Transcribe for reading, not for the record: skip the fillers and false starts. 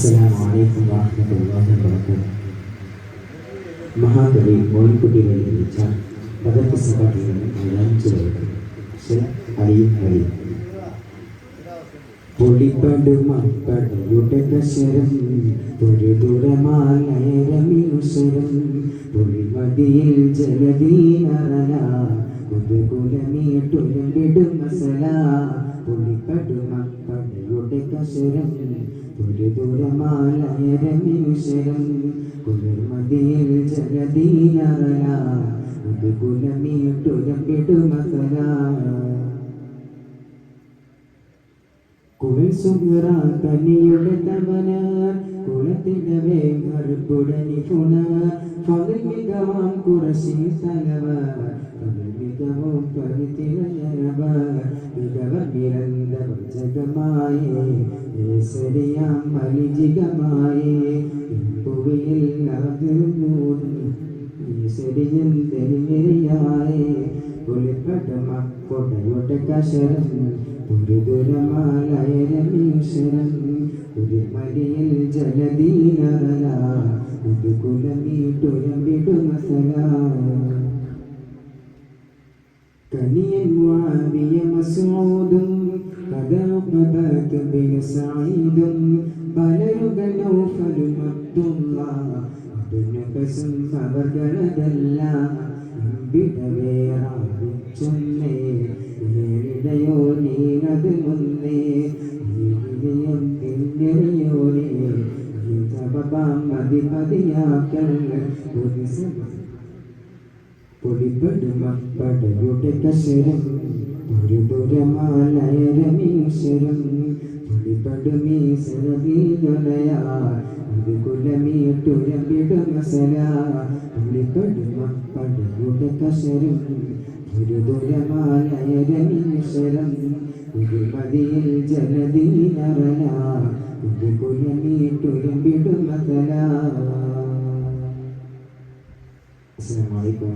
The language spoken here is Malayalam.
അസ്സലാമു അലൈക്കും വറഹ്മത്തുള്ളാഹി വബറകാതുഹു. മഹാകവി മോയിൻകുട്ടി രചിച്ച പദപ്രസംഗത്തിൽ അഞ്ച് അലി പൊളിപ്പടുമപ്പടയുടെ കശരം ഒരു ദുരമാലയരമിനുസരം പൊളിമതിയിൽ ജലദീനറല കുതുകുലമീട്ടുരമ്പിടും മസല പൊളിപ്പടുമപ്പടയുടെ കശരം ഒരു ദുരമാലയരമിനുസരം കുളിർമതിയിൽ ജലദീനറല കുതുകുലമീട്ടുരമ്പിടും മസല കുളിൽ സുഹറ കനിയുടെ തവന കുളത്തിൻ്റെ വേഗർപ്പുടനിപുണ ഫതിൽ മികവാം കുറശി തലവ ഫതിൽ മികവും പരിതിരഞ്ഞവ മികവർ നിരന്തവർ ജഗമായേ ഏസരിയാം മലിജികമായേ ഇപ്പുവയിൽ അതിർന്നൂടി ഈശ്വരിയൻ തെളിഞ്ഞെറിയായേ കുളിപ്പടമ കൊടയുടെ കശരം ഒരു ദുരമാലയരമീശ്വരം ഒരു മരിയിൽ ജലദീനറല ഒരു കുലമീട്ടുരമ്പിടുമസല കനിയൻ മുആവിയ മസ്ഊദും കദഅബത് ബിൻ സഈദും ബലരുക നൗഫലും അബ്ദുല്ലാഹ് അബ്നു ഖസം അവർകളതെല്ലാം വിടവേറാവിച്ചൊന്നേ ഏഴിടയോ നീനത് മുന്നേ നീയും തിന്നെറിയോനേ മതിമതിയാക്കൾ പൊടിപടുമപ്പടയുടെ കശരം ഒരു ദുരമാലയരമീശ്വരം പൊടിപടുമീശ്വരവീനയാ ഇത് കുലമീട്ടുരമ്പിടുമസല പൊടിപടുമപ്പടയുടെ കശരം ഒരു ദുരമാലയരമീശ്വരം ഒരു മതിയിൽ ജലദീനറല ഇത് കുലമീട്ടുരമ്പിടുമസല. അസ്സലാമു അലൈക്കും.